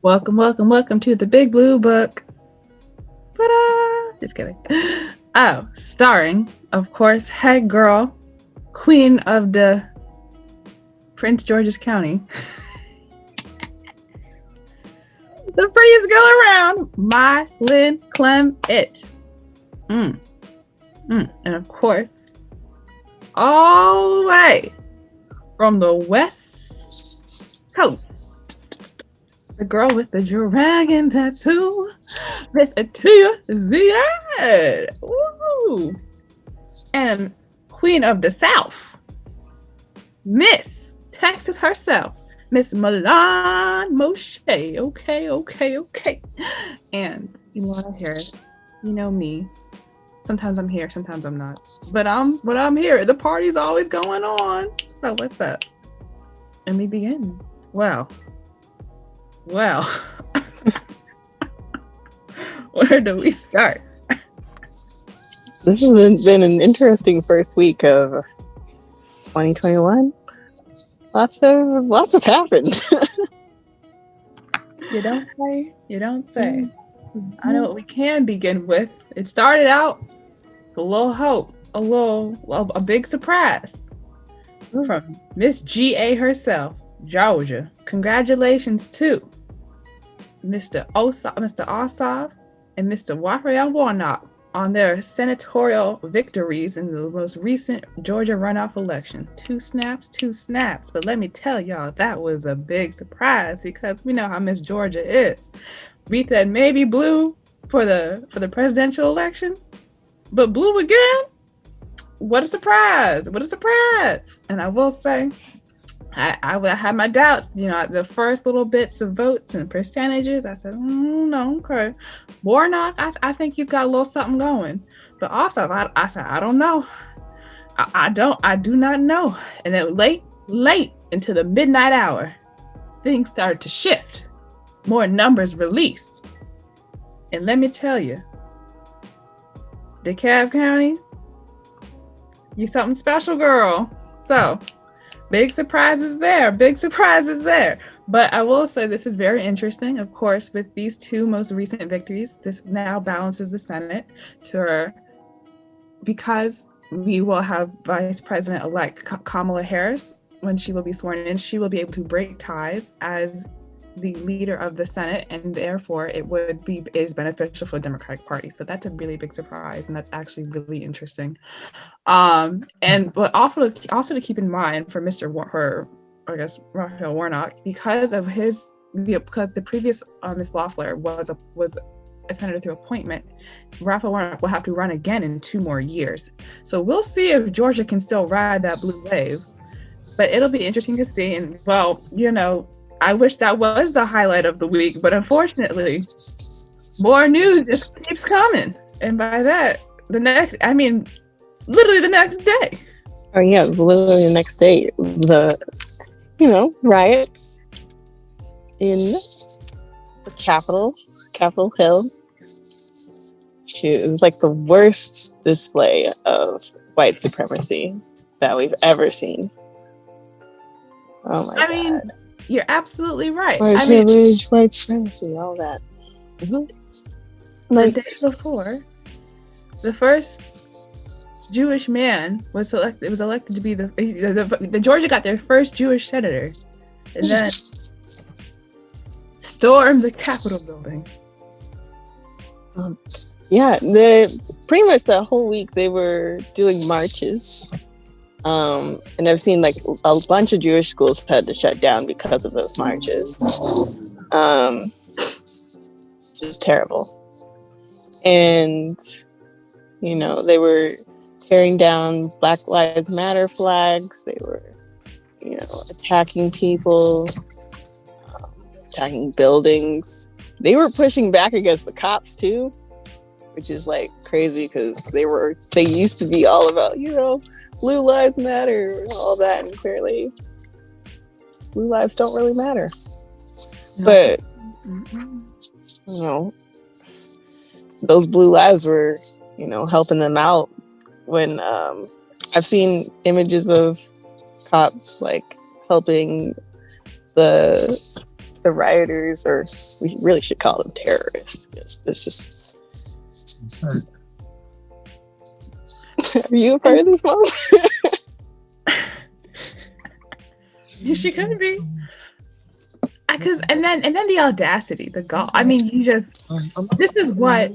Welcome, welcome, welcome to the Big Blue Book. Ta-da! Just kidding. Oh, starring, of course, head girl, queen of the Prince George's County, the prettiest girl around, my Lynn Clem It. And of course, all the way from the West Coast, the girl with the dragon tattoo, Miss Atia Ziad. Woo! And Queen of the South, Miss Texas herself, Miss Milan Moshe. Okay. And you want to hear it? You know me. Sometimes I'm here, sometimes I'm not. But I'm here. The party's always going on. So what's up? And we begin. Well. Where do we start? This has been an interesting first week of 2021. Lots have happened. You don't say. I know what we can begin with. It started out a little hope, a big surprise from Miss GA herself, Georgia. Congratulations to Mr. Ossoff and Mr. Raphael Warnock on their senatorial victories in the most recent Georgia runoff election. Two snaps. But let me tell y'all, that was a big surprise because we know how Miss Georgia is. We said maybe blue for the presidential election, but blue again? What a surprise. And I will say, I had my doubts, the first little bits of votes and percentages. I said, no, okay. Warnock, I think he's got a little something going. But also, I said, I don't know. I do not know. And then late into the midnight hour, things started to shift. More numbers released. And let me tell you, DeKalb County, you something special, girl. So, big surprises there. But I will say this is very interesting. Of course, with these two most recent victories, this now balances the Senate because we will have Vice President-elect Kamala Harris. When she will be sworn in, she will be able to break ties as the leader of the Senate, and therefore it is beneficial for the Democratic Party. So that's a really big surprise, and that's actually really interesting. But also to keep in mind for Raphael Warnock, because the previous Ms. Loeffler was a senator through appointment, Raphael Warnock will have to run again in 2 more years. So we'll see if Georgia can still ride that blue wave. But it'll be interesting to see. And I wish that was the highlight of the week, but unfortunately, more news just keeps coming. And by that, literally the next day. Oh yeah, literally the next day, the riots in the Capitol Hill. It was like the worst display of white supremacy that we've ever seen. Oh my God. You're absolutely right. White privilege, white supremacy, all that. Mm-hmm. The day before, the first Jewish man was elected to be the Georgia got their first Jewish senator, and then stormed the Capitol building. Pretty much that whole week they were doing marches. And I've seen like a bunch of Jewish schools had to shut down because of those marches. Just terrible. And, they were tearing down Black Lives Matter flags. They were, attacking people, attacking buildings. They were pushing back against the cops too, which is like crazy because they used to be all about, Blue Lives Matter and all that, and clearly blue lives don't really matter. No. But those blue lives were helping them out when I've seen images of cops like helping the the rioters, or we really should call them terrorists. It's just. Are you a part of this, Mom? She could be. Because and then the audacity, the gall. I mean, you just. This is what.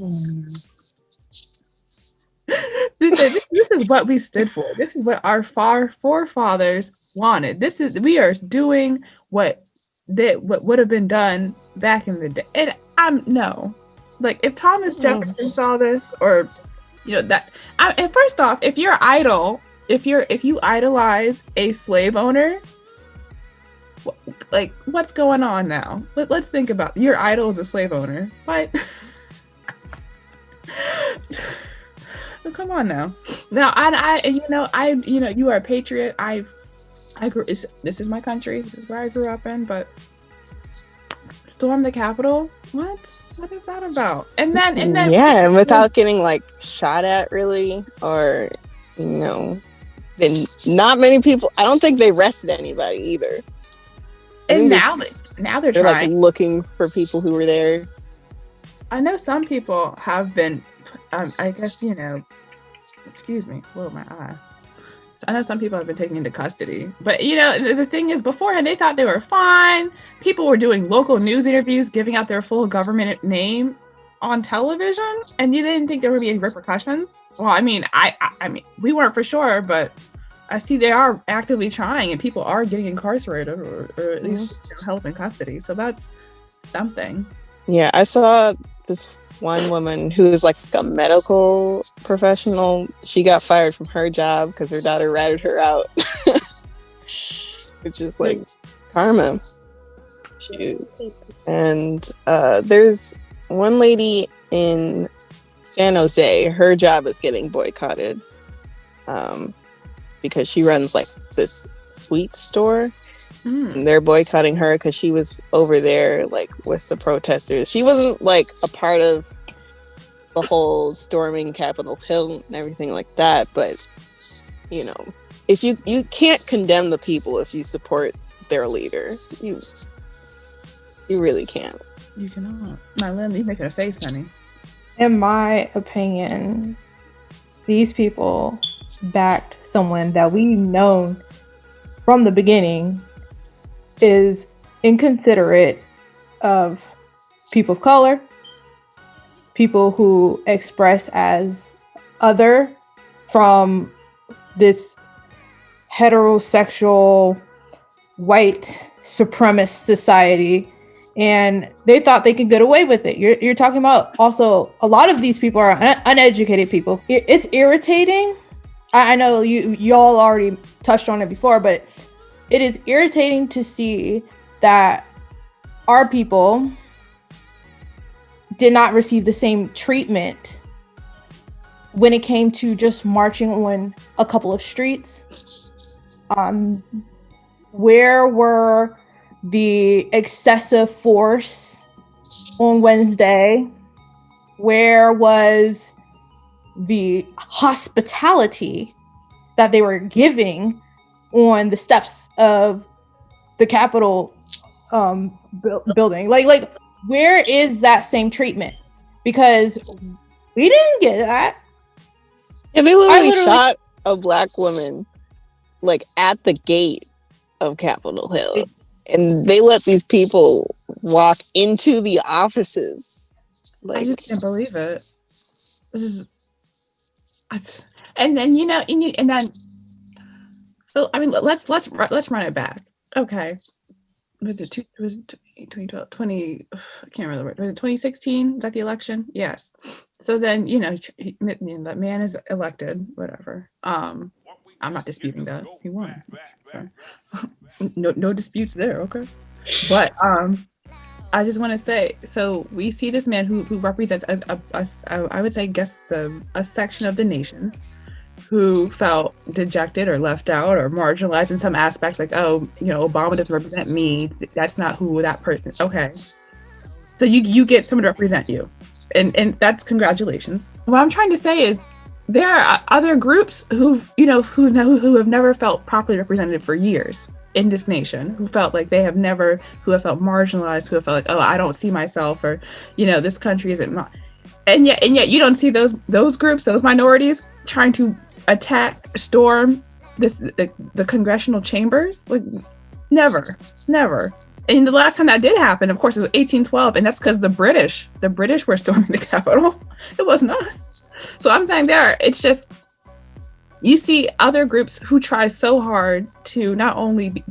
This is what we stood for. This is what our forefathers wanted. We are doing what would have been done back in the day. And like if Thomas Jefferson saw this, or that. And first off, if you're idle, if you idolize a slave owner, like what's going on now? Let's think about your idol is a slave owner. What? Well, come on now. Now, you are a patriot. I grew. This is my country. This is where I grew up in. But storm the Capitol. What is that about? And then and without getting like shot at, really, or then not many people. I don't think they arrested anybody either. And now they're trying, like looking for people who were there. I know some people have been. I guess excuse me. Whoa, my eye. So I know some people have been taken into custody, but the thing is, beforehand they thought they were fine. People were doing local news interviews, giving out their full government name on television, and you didn't think there would be any repercussions. Well, I mean, I mean, we weren't for sure, but I see they are actively trying, and people are getting incarcerated or at least held in custody. So that's something. Yeah, I saw this one woman who was like a medical professional. She got fired from her job because her daughter ratted her out. Which is like karma. And there's one lady in San Jose. Her job is getting boycotted because she runs like this sweet store. And they're boycotting her because she was over there like with the protesters. She wasn't like a part of the whole storming Capitol Hill and everything like that, but if you can't condemn the people if you support their leader. You really can't. You cannot. Lynn, you're making a face, honey. In my opinion, these people backed someone that we've known from the beginning is inconsiderate of people of color, people who express as other from this heterosexual white supremacist society, and they thought they could get away with it. You're talking about also a lot of these people are uneducated people. It's irritating. I know y'all already touched on it before, but it is irritating to see that our people did not receive the same treatment when it came to just marching on a couple of streets. Where were the excessive force on Wednesday? Where was the hospitality that they were giving on the steps of the Capitol building? Like where is that same treatment? Because we didn't get that. Yeah, they literally shot a black woman like at the gate of Capitol Hill, and they let these people walk into the offices. Like, I just can't believe it. And then so I mean, let's run it back. Okay, was it 2012, 20? I can't remember. Was it 2016? Is that the election? Yes. So then that man is elected. Whatever. I'm not disputing that he won. Okay. No disputes there. Okay. But I just want to say, so we see this man who represents I would say, a section of the nation who felt dejected or left out or marginalized in some aspects, like, Obama doesn't represent me. That's not who that person. Okay. So you get someone to represent you. And that's congratulations. What I'm trying to say is there are other groups who have never felt properly represented for years. in this nation who felt like they have never, who have felt marginalized, who have felt like, oh, I don't see myself, or, you know, this country isn't my, and yet you don't see those groups, those minorities trying to storm the congressional chambers. Like, never. And the last time that did happen, of course, it was 1812, and that's because the British were storming the Capitol. It wasn't us. So I'm saying it's just, you see other groups who try so hard to not only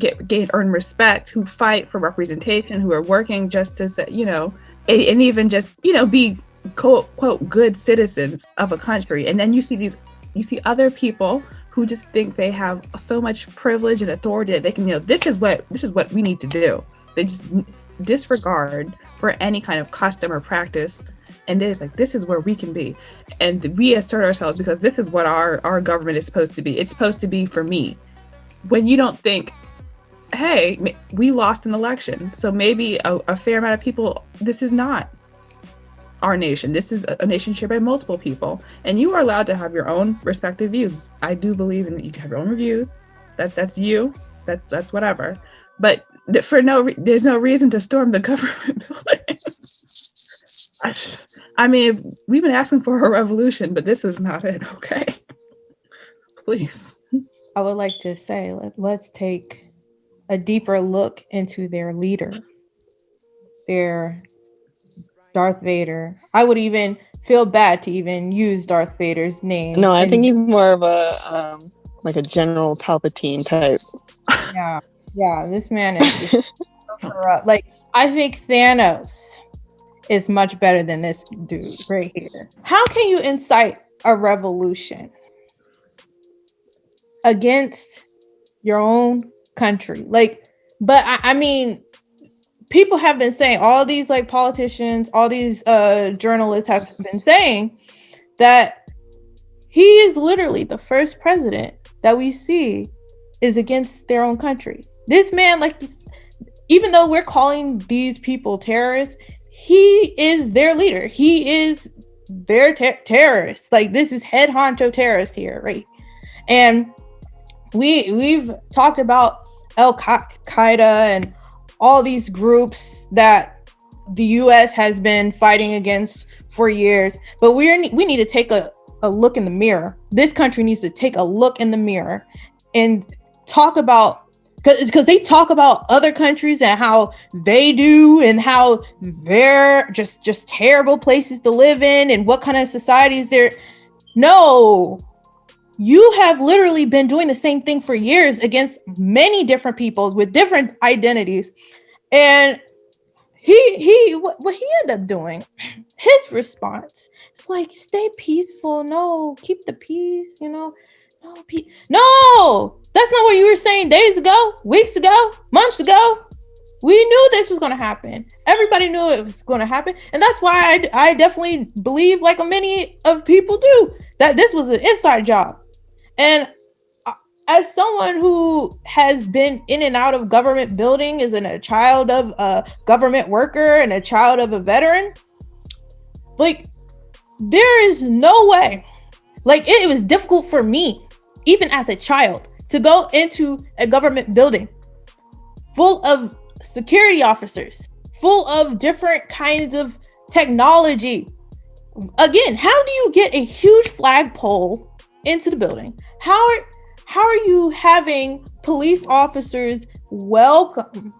earn respect, who fight for representation, who are working just to, you know, and even just, you know, be quote good citizens of a country. And then you see other people who just think they have so much privilege and authority that they can, you know, this is what we need to do. They just disregard for any kind of custom or practice. And it's like, this is where we can be. And we assert ourselves because this is what our government is supposed to be. It's supposed to be for me. When you don't think, hey, we lost an election, so maybe a fair amount of people, this is not our nation. This is a nation shared by multiple people. And you are allowed to have your own respective views. I do believe in you can have your own views. That's you. That's whatever. But there's no reason to storm the government building. I mean, we've been asking for a revolution, but this is not it, okay? Please. I would like to say, let's take a deeper look into their leader, their Darth Vader. I would even feel bad to even use Darth Vader's name. No, I think he's more of a like a General Palpatine type. Yeah, this man is just corrupt. Like, I think Thanos is much better than this dude right here. How can you incite a revolution against your own country? Like, but I mean, people have been saying, all these like politicians, all these journalists have been saying that he is literally the first president that we see is against their own country. This man, like, even though we're calling these people terrorists, he is their leader. He is their terrorist. Like, this is head honcho terrorist here, right? And we've talked about Al-Qaeda and all these groups that the U.S. has been fighting against for years. But we need to take a look in the mirror. This country needs to take a look in the mirror and talk about, because they talk about other countries and how they do and how they're just terrible places to live in and what kind of societies they're. No, you have literally been doing the same thing for years against many different peoples with different identities. And what he ended up doing, his response, it's like, stay peaceful. No, keep the peace, you know. No, that's not what you were saying days ago, weeks ago, months ago. We knew this was going to happen. Everybody knew it was going to happen. And that's why I definitely believe, like many of people do, that this was an inside job. And as someone who has been in and out of government building, as a child of a government worker and a child of a veteran, like, there is no way. Like, it was difficult for me, even as a child, to go into a government building full of security officers, full of different kinds of technology. Again, how do you get a huge flagpole into the building? How are you having police officers welcome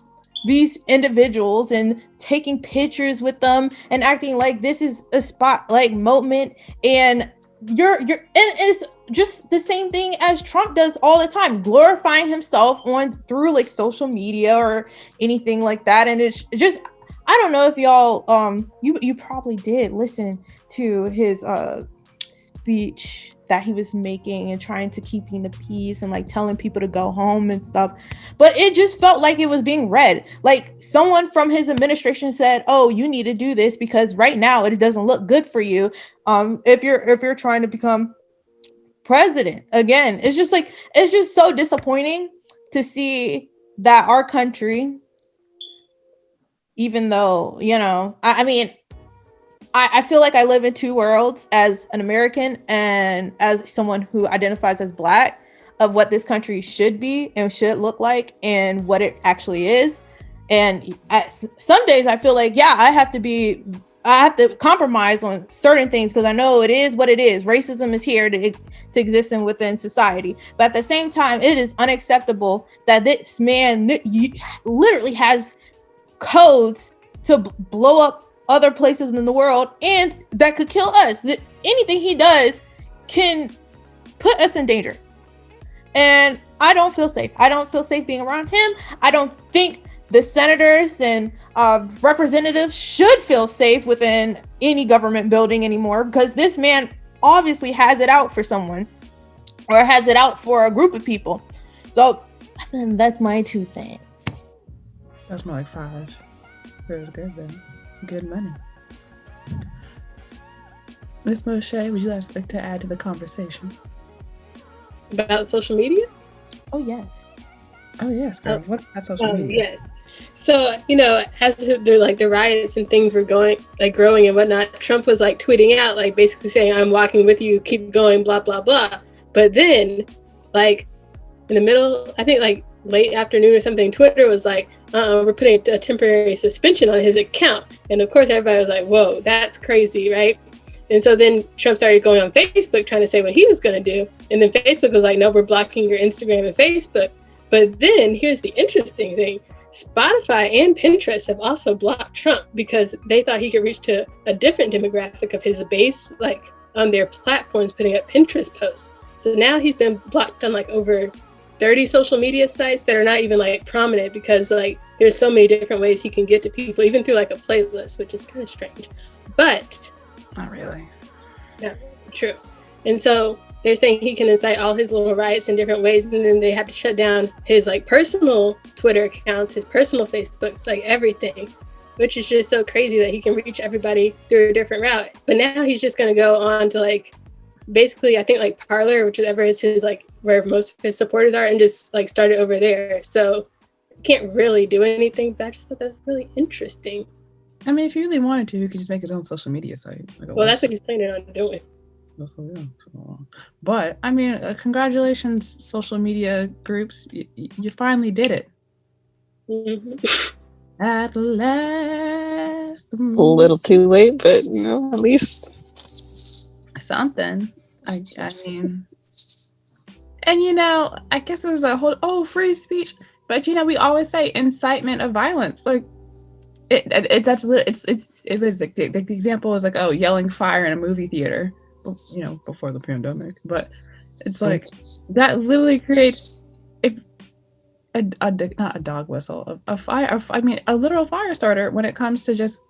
these individuals and taking pictures with them and acting like this is a spotlight moment? And and it's just the same thing as Trump does all the time, glorifying himself through like social media or anything like that. And it's just, I don't know if y'all you probably did listen to his speech that he was making and trying to keeping the peace and like telling people to go home and stuff, but it just felt like it was being read. Like, someone from his administration said, oh, you need to do this because right now it doesn't look good for you if you're trying to become president again. It's just so disappointing to see that our country, even though, you know, I mean, I feel like I live in two worlds as an American and as someone who identifies as Black. of what this country should be and should look like and what it actually is. And some days I feel like, yeah, I have to compromise on certain things because I know it is what it is. Racism is here to exist within society. But at the same time, it is unacceptable that this man literally has codes to blow up other places in the world and that could kill us. That anything he does can put us in danger. And I don't feel safe. I don't feel safe being around him. I don't think the senators and representatives should feel safe within any government building anymore because this man obviously has it out for someone or has it out for a group of people. So that's my 2 cents. That's more like 5. Feels good then. Good money. Miss Moshe, would you like to add to the conversation? About social media? Oh, yes. Oh, yes, girl. What about social media? Yes. So, as the riots and things were growing and whatnot, Trump was tweeting out, basically saying, I'm walking with you, keep going, blah, blah, blah. But then, in the middle, I think late afternoon or something, Twitter was we're putting a temporary suspension on his account. And of course, everybody was like, whoa, that's crazy, right? And so then Trump started going on Facebook trying to say what he was going to do. And then Facebook was like, no, we're blocking your Instagram and Facebook. But then here's the interesting thing. Spotify and Pinterest have also blocked Trump because they thought he could reach to a different demographic of his base, on their platforms, putting up Pinterest posts. So now he's been blocked on over 30 social media sites that are not even prominent because there's so many different ways he can get to people, even through a playlist, which is kind of strange. But not really. Yeah, true. And so they're saying he can incite all his little riots in different ways, and then they had to shut down his personal Twitter accounts, his personal Facebooks, everything, which is just so crazy that he can reach everybody through a different route. But now he's just going to go on to basically, I think Parler, whichever is his where most of his supporters are, and just start it over there. So can't really do anything, but I just thought that was really interesting. I mean, if you really wanted to, you could just make his own social media site. Well, that's what he's planning on doing. But I mean, congratulations, social media groups. You finally did it. Mm-hmm. At last. A little too late, but at least something. I mean, and I guess there's a whole free speech, but we always say incitement of violence. The example is yelling fire in a movie theater, before the pandemic. But it's that literally creates not a dog whistle, a fire. I mean, a literal fire starter when it comes to just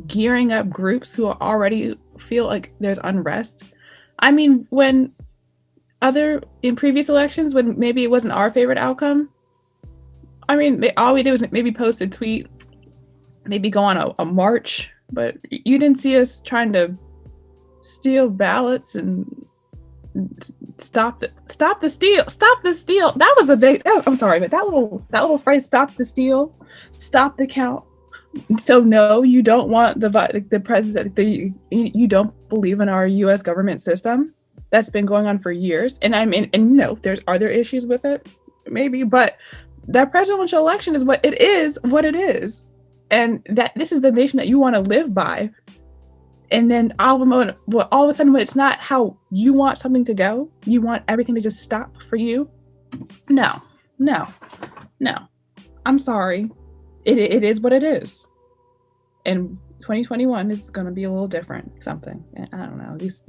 gearing up groups who already feel like there's unrest. I mean, when in previous elections, when maybe it wasn't our favorite outcome, I mean, all we did was maybe post a tweet, maybe go on a march, but you didn't see us trying to steal ballots and stop the steal. That was a big. I'm sorry, but that little phrase, "stop the steal," stop the count. So no, you don't want the president. You don't believe in our U.S. government system. That's been going on for years, and no, are there issues with it? Maybe, but that presidential election is what it is, and that this is the nation that you want to live by. And then all of a sudden, when it's not how you want something to go, you want everything to just stop for you. No. I'm sorry. It is what it is. And 2021 is going to be a little different. Something. I don't know. At least,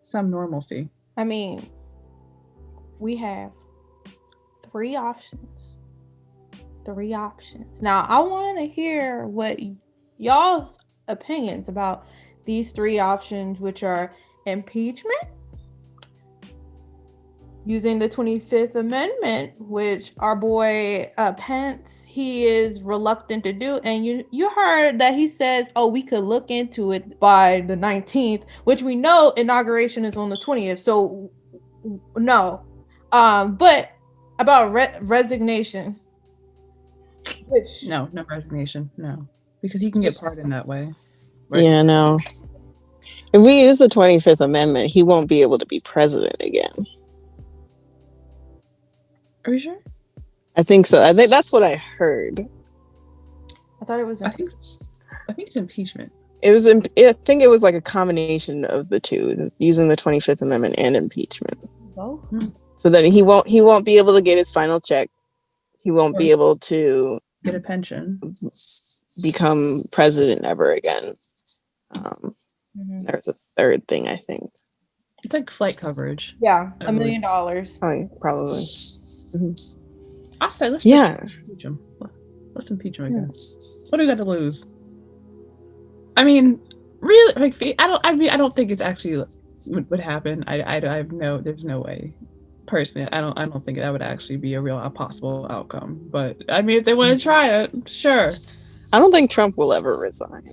some normalcy. I mean, we have 3 options. 3 options. Now, I want to hear what y'all's opinions about these 3 options, which are impeachment, using the 25th Amendment, which our boy Pence, he is reluctant to do. And you heard that he says, oh, we could look into it by the 19th, which we know inauguration is on the 20th. So no. But about resignation. Which no resignation. No. Because he can get pardoned that way. Right? Yeah, no. If we use the 25th Amendment, he won't be able to be president again. Are you sure? I think so. I think that's what I heard. I thought it was. I think it's impeachment. I think it was like a combination of the two, using the 25th Amendment and impeachment. Oh. So then he won't be able to get his final check. He won't be able to get a pension, become president ever again. There's a third thing, I think. It's like flight coverage. Yeah, $1 million. Probably. I say let's impeach him. Let's impeach him again. What do we got to lose? I mean, really, like, I don't think it's actually would happen. There's no way. Personally, I don't think that would actually be a possible outcome. But I mean, if they want to try it, sure. I don't think Trump will ever resign.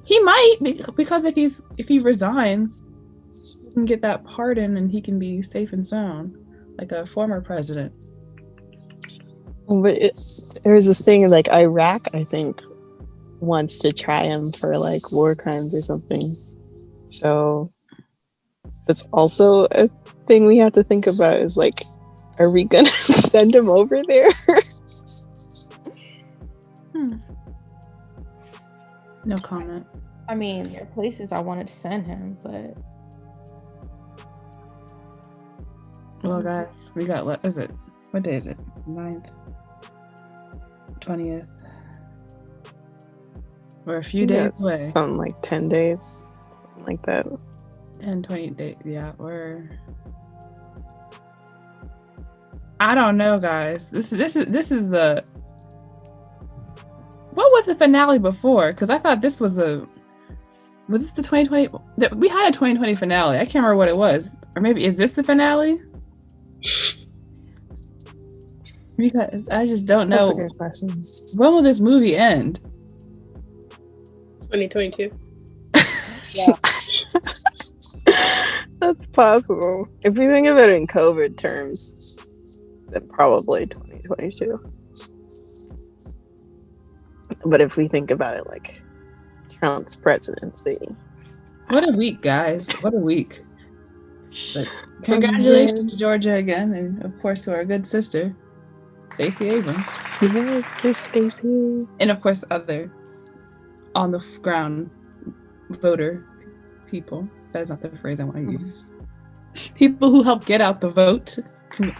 He might, because if he resigns, he can get that pardon and he can be safe and sound, like a former president. But there's this thing in like Iraq, I think, wants to try him for like war crimes or something. So that's also a thing we have to think about, is like, are we gonna send him over there? No comment. I mean, there are places I wanted to send him, but well, guys, we got what day is it? 9th, 20th. We're a few days away. Something like 10 days, something like that. 10, 20 days. Yeah, I don't know, guys. This is the. What was the finale before? Because I thought this was the 2020? We had a 2020 finale. I can't remember what it was. Or maybe is this the finale? Because I just don't know. That's a good question. When will this movie end? 2022. yeah. That's possible. If we think of it in COVID terms, then probably 2022. But if we think about it like Trump's presidency. What a week, guys. What a week. But congratulations to Georgia again, and of course to our good sister, Stacey Abrams. Yes, Stacey. And of course other on the ground voter people. That's not the phrase I want to use. People who helped get out the vote.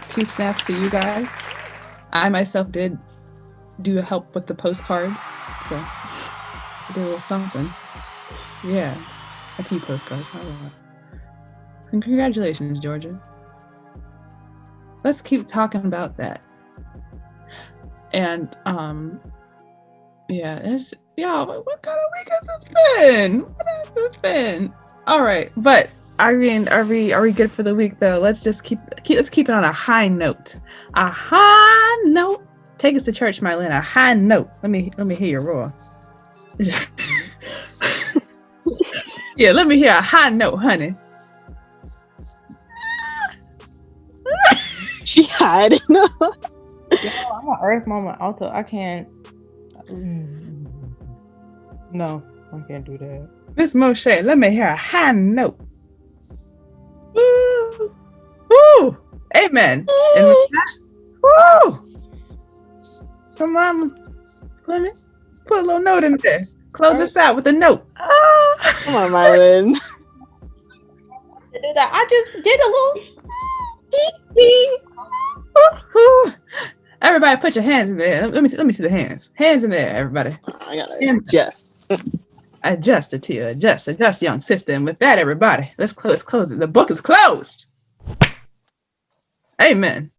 2 snaps to you guys. I myself did do help with the postcards, so I did a little something. Yeah, a few postcards. And congratulations, Georgia. Let's keep talking about that. And what kind of week has this been? What has this been? All right, but Irene, are we good for the week though? Let's just keep it on a high note. A high note. Take us to church, Mylene. A high note. Let me hear your roar. Yeah, let me hear a high note, honey. She hiding. Yo, I'm an earth moment alto. I can't. No, I can't do that. Miss Moshe, let me hear a high note. Woo! Woo! Amen. And with that, woo! Come on, Clement. Put a little note in there. Close us out with a note. Come on, Mylon. I just did a little. Everybody, put your hands in there. Let me see the hands. Hands in there, everybody. I gotta adjust. Adjust it to you. Adjust, young sister. And with that, everybody, let's close it. The book is closed. Amen.